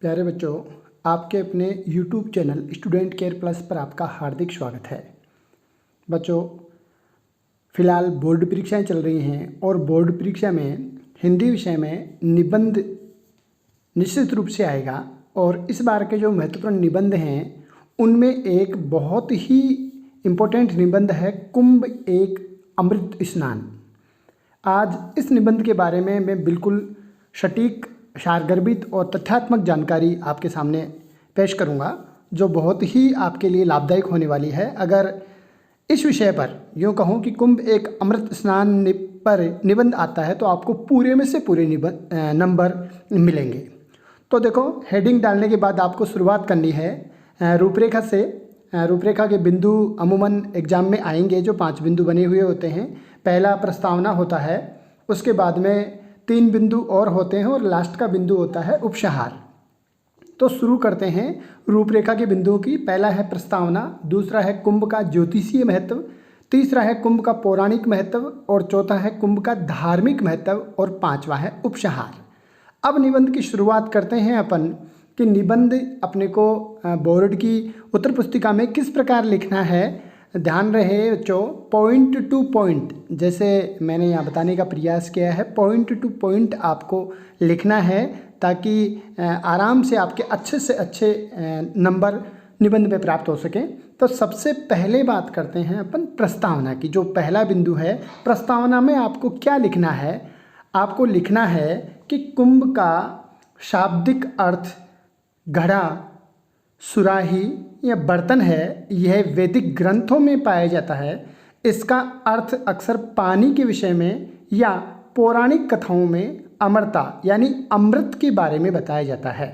प्यारे बच्चों, आपके अपने YouTube channel student care plus पर आपका हार्दिक स्वागत है। बच्चों, फ़िलहाल बोर्ड परीक्षाएं चल रही हैं और बोर्ड परीक्षा में हिंदी विषय में निबंध निश्चित रूप से आएगा। और इस बार के जो महत्वपूर्ण निबंध हैं उनमें एक बहुत ही इम्पोर्टेंट निबंध है कुंभ एक अमृत स्नान। आज इस निबंध के बारे में मैं बिल्कुल सटीक, सारगर्भित और तथ्यात्मक जानकारी आपके सामने पेश करूंगा, जो बहुत ही आपके लिए लाभदायक होने वाली है। अगर इस विषय पर यूँ कहूँ कि कुंभ एक अमृत स्नान पर निबंध आता है तो आपको पूरे में से पूरे नंबर मिलेंगे। तो देखो, हेडिंग डालने के बाद आपको शुरुआत करनी है रूपरेखा से। रूपरेखा के बिंदु अमूमन एग्जाम में आएंगे, जो 5 बिंदु बने हुए होते हैं। पहला प्रस्तावना होता है, उसके बाद में 3 बिंदु और होते हैं और लास्ट का बिंदु होता है उपसंहार। तो शुरू करते हैं रूपरेखा के बिंदुओं की। पहला है प्रस्तावना, दूसरा है कुंभ का ज्योतिषीय महत्व, तीसरा है कुंभ का पौराणिक महत्व और चौथा है कुंभ का धार्मिक महत्व और 5वां है उपसंहार। अब निबंध की शुरुआत करते हैं अपन कि निबंध अपने को बोर्ड की उत्तर पुस्तिका में किस प्रकार लिखना है। ध्यान रहे बच्चों, पॉइंट टू पॉइंट, जैसे मैंने यहाँ बताने का प्रयास किया है, पॉइंट टू पॉइंट आपको लिखना है ताकि आराम से आपके अच्छे से अच्छे नंबर निबंध में प्राप्त हो सकें। तो सबसे पहले बात करते हैं अपन प्रस्तावना की। जो पहला बिंदु है, प्रस्तावना में आपको क्या लिखना है? आपको लिखना है कि कुंभ का शाब्दिक अर्थ घड़ा, सुराही या बर्तन है। यह वैदिक ग्रंथों में पाया जाता है। इसका अर्थ अक्सर पानी के विषय में या पौराणिक कथाओं में अमरता यानी अमृत के बारे में बताया जाता है।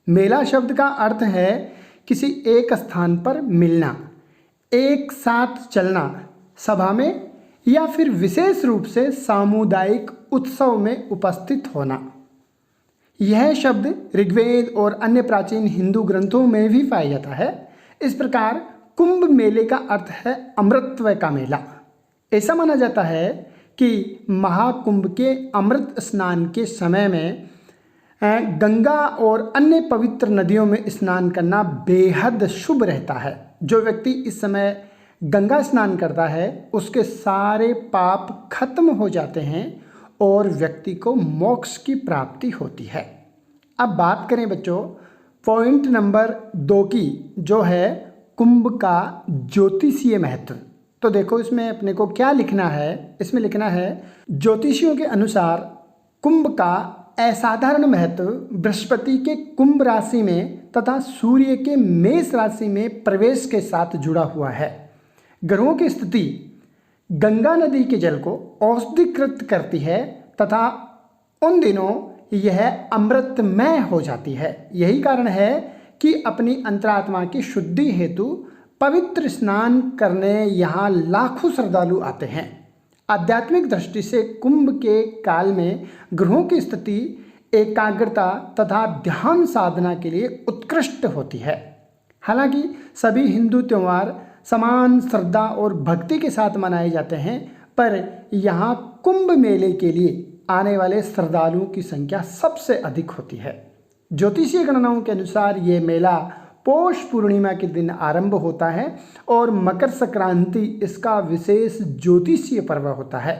मेला शब्द का अर्थ है किसी एक स्थान पर मिलना, एक साथ चलना, सभा में या फिर विशेष रूप से सामुदायिक उत्सव में उपस्थित होना। यह शब्द ऋग्वेद और अन्य प्राचीन हिंदू ग्रंथों में भी पाया जाता है। इस प्रकार कुंभ मेले का अर्थ है अमृतत्व का मेला। ऐसा माना जाता है कि महाकुंभ के अमृत स्नान के समय में गंगा और अन्य पवित्र नदियों में स्नान करना बेहद शुभ रहता है। जो व्यक्ति इस समय गंगा स्नान करता है उसके सारे पाप खत्म हो जाते हैं और व्यक्ति को मोक्ष की प्राप्ति होती है। अब बात करें बच्चों पॉइंट नंबर 2 की, जो है कुंभ का ज्योतिषीय महत्व। तो देखो, इसमें अपने को क्या लिखना है? इसमें लिखना है, ज्योतिषियों के अनुसार कुंभ का असाधारण महत्व बृहस्पति के कुंभ राशि में तथा सूर्य के मेष राशि में प्रवेश के साथ जुड़ा हुआ है। ग्रहों की स्थिति गंगा नदी के जल को औषधिकृत करती है तथा उन दिनों यह अमृतमय हो जाती है। यही कारण है कि अपनी अंतरात्मा की शुद्धि हेतु पवित्र स्नान करने यहाँ लाखों श्रद्धालु आते हैं। आध्यात्मिक दृष्टि से कुंभ के काल में ग्रहों की स्थिति एकाग्रता तथा ध्यान साधना के लिए उत्कृष्ट होती है। हालांकि सभी हिंदू त्यौहार समान श्रद्धा और भक्ति के साथ मनाए जाते हैं, पर यहाँ कुंभ मेले के लिए आने वाले श्रद्धालुओं की संख्या सबसे अधिक होती है। ज्योतिषीय गणनाओं के अनुसार ये मेला पौष पूर्णिमा के दिन आरंभ होता है और मकर संक्रांति इसका विशेष ज्योतिषीय पर्व होता है।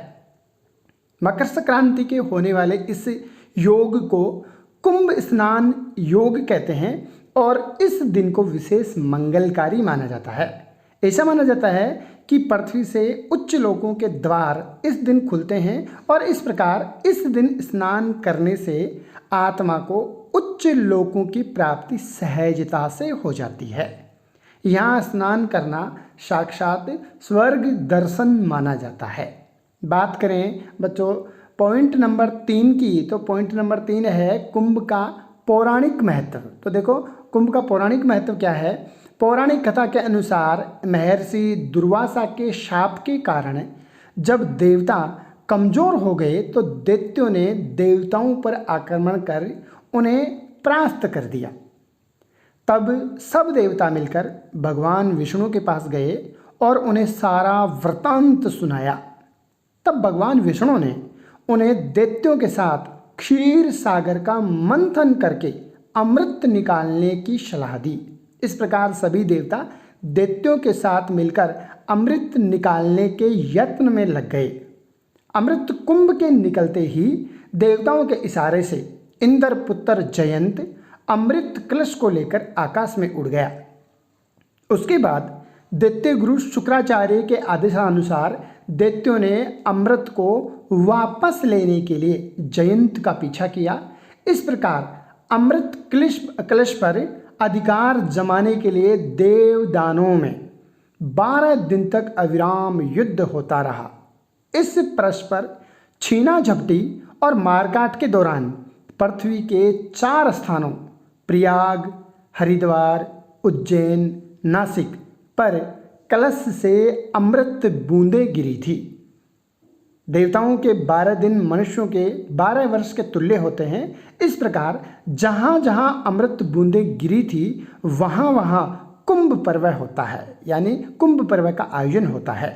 मकर संक्रांति के होने वाले इस योग को कुंभ स्नान योग कहते हैं और इस दिन को विशेष मंगलकारी माना जाता है। ऐसा माना जाता है कि पृथ्वी से उच्च लोकों के द्वार इस दिन खुलते हैं और इस प्रकार इस दिन स्नान करने से आत्मा को उच्च लोकों की प्राप्ति सहजता से हो जाती है। यहाँ स्नान करना साक्षात स्वर्ग दर्शन माना जाता है। बात करें बच्चों पॉइंट नंबर 3 की, तो पॉइंट नंबर 3 है कुंभ का पौराणिक महत्व। तो देखो, कुंभ का पौराणिक महत्व क्या है? पौराणिक कथा के अनुसार महर्षि दुर्वासा के शाप के कारण जब देवता कमजोर हो गए तो दैत्यों ने देवताओं पर आक्रमण कर उन्हें परास्त कर दिया। तब सब देवता मिलकर भगवान विष्णु के पास गए और उन्हें सारा वृतांत सुनाया। तब भगवान विष्णु ने उन्हें दैत्यों के साथ क्षीर सागर का मंथन करके अमृत निकालने की सलाह दी। इस प्रकार सभी देवता दैत्यों के साथ मिलकर अमृत निकालने के यत्न में लग गए। अमृत कुंभ के निकलते ही देवताओं के इशारे से इंद्र पुत्र जयंत अमृत कलश को लेकर आकाश में उड़ गया। उसके बाद दैत्य गुरु शुक्राचार्य के आदेशानुसार दैत्यों ने अमृत को वापस लेने के लिए जयंत का पीछा किया। इस प्रकार अमृत कलश पर अधिकार जमाने के लिए देव दानवों में 12 दिन तक अविराम युद्ध होता रहा। इस परस्पर छीना झपटी और मारकाट के दौरान पृथ्वी के 4 स्थानों प्रयाग, हरिद्वार, उज्जैन, नासिक पर कलश से अमृत बूंदें गिरी थी। देवताओं के 12 दिन मनुष्यों के 12 वर्ष के तुल्य होते हैं। इस प्रकार जहाँ जहाँ अमृत बूंदें गिरी थी वहाँ वहाँ कुंभ पर्व होता है, यानी कुंभ पर्व का आयोजन होता है।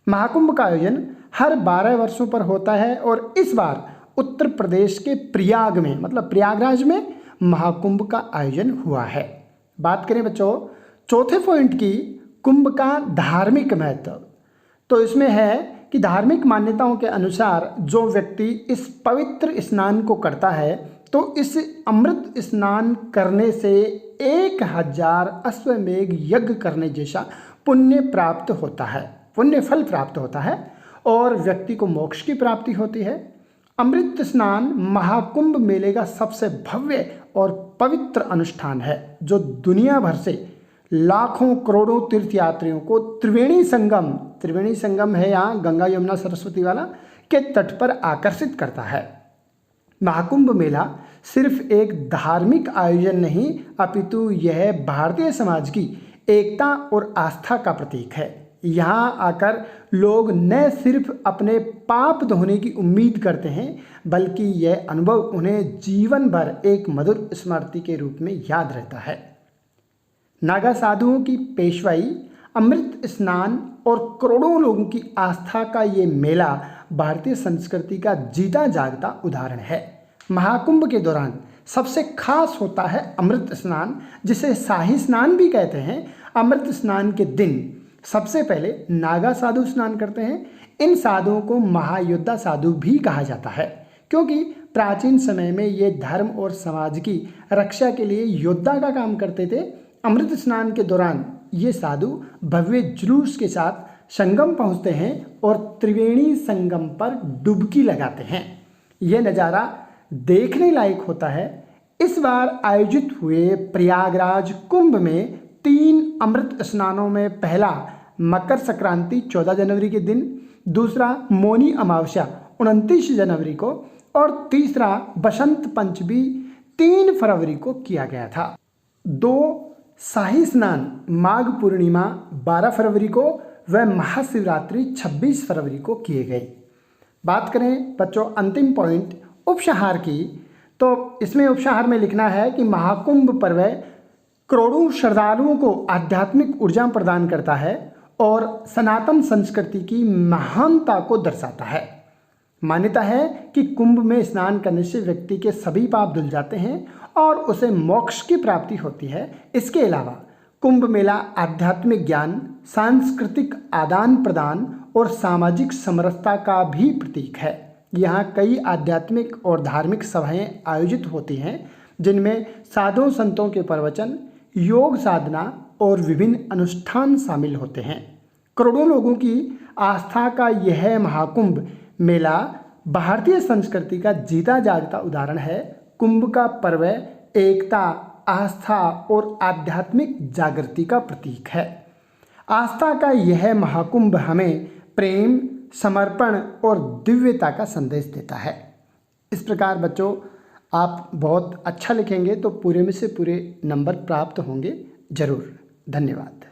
महाकुंभ का आयोजन हर 12 वर्षों पर होता है और इस बार उत्तर प्रदेश के प्रयाग में, मतलब प्रयागराज में महाकुंभ का आयोजन हुआ है। बात करें बच्चों चौथे पॉइंट की, कुंभ का धार्मिक महत्व, तो इसमें है कि धार्मिक मान्यताओं के अनुसार जो व्यक्ति इस पवित्र स्नान को करता है तो इस अमृत स्नान करने से 1000 अश्वमेघ यज्ञ करने जैसा पुण्य प्राप्त होता है, पुण्य फल प्राप्त होता है और व्यक्ति को मोक्ष की प्राप्ति होती है। अमृत स्नान महाकुंभ मेले का सबसे भव्य और पवित्र अनुष्ठान है जो दुनिया भर से लाखों करोड़ों तीर्थयात्रियों को त्रिवेणी संगम है यहाँ गंगा यमुना सरस्वती वाला के तट पर आकर्षित करता है। महाकुंभ मेला सिर्फ एक धार्मिक आयोजन नहीं अपितु यह भारतीय समाज की एकता और आस्था का प्रतीक है। यहाँ आकर लोग न सिर्फ अपने पाप धोने की उम्मीद करते हैं बल्कि यह अनुभव उन्हें जीवन भर एक मधुर स्मृति के रूप में याद रहता है। नागा साधुओं की पेशवाई, अमृत स्नान और करोड़ों लोगों की आस्था का ये मेला भारतीय संस्कृति का जीता जागता उदाहरण है। महाकुंभ के दौरान सबसे खास होता है अमृत स्नान, जिसे शाही स्नान भी कहते हैं। अमृत स्नान के दिन सबसे पहले नागा साधु स्नान करते हैं। इन साधुओं को महायोद्धा साधु भी कहा जाता है क्योंकि प्राचीन समय में ये धर्म और समाज की रक्षा के लिए योद्धा का काम करते थे। अमृत स्नान के दौरान ये साधु भव्य जुलूस के साथ संगम पहुंचते हैं और त्रिवेणी संगम पर डुबकी लगाते हैं। यह नज़ारा देखने लायक होता है। इस बार आयोजित हुए प्रयागराज कुंभ में 3 अमृत स्नानों में पहला मकर संक्रांति 14 जनवरी के दिन, दूसरा मौनी अमावस्या 29 जनवरी को और तीसरा बसंत पंचमी 3 फरवरी को किया गया था। 2 शाही स्नान माघ पूर्णिमा 12 फरवरी को व महाशिवरात्रि 26 फरवरी को किए गए। बात करें बच्चों अंतिम पॉइंट उपसंहार की, तो इसमें उपसंहार में लिखना है कि महाकुंभ पर्व करोड़ों श्रद्धालुओं को आध्यात्मिक ऊर्जा प्रदान करता है और सनातन संस्कृति की महानता को दर्शाता है। मान्यता है कि कुंभ में स्नान करने से व्यक्ति के सभी पाप धुल जाते हैं और उसे मोक्ष की प्राप्ति होती है। इसके अलावा कुंभ मेला आध्यात्मिक ज्ञान, सांस्कृतिक आदान प्रदान और सामाजिक समरसता का भी प्रतीक है। यहाँ कई आध्यात्मिक और धार्मिक सभाएं आयोजित होती हैं जिनमें साधु संतों के प्रवचन, योग साधना और विभिन्न अनुष्ठान शामिल होते हैं। करोड़ों लोगों की आस्था का यह महाकुंभ मेला भारतीय संस्कृति का जीता जागता उदाहरण है। कुंभ का पर्व एकता, आस्था और आध्यात्मिक जागृति का प्रतीक है। आस्था का यह महाकुंभ हमें प्रेम, समर्पण और दिव्यता का संदेश देता है। इस प्रकार बच्चों आप बहुत अच्छा लिखेंगे तो पूरे में से पूरे नंबर प्राप्त होंगे ज़रूर। धन्यवाद।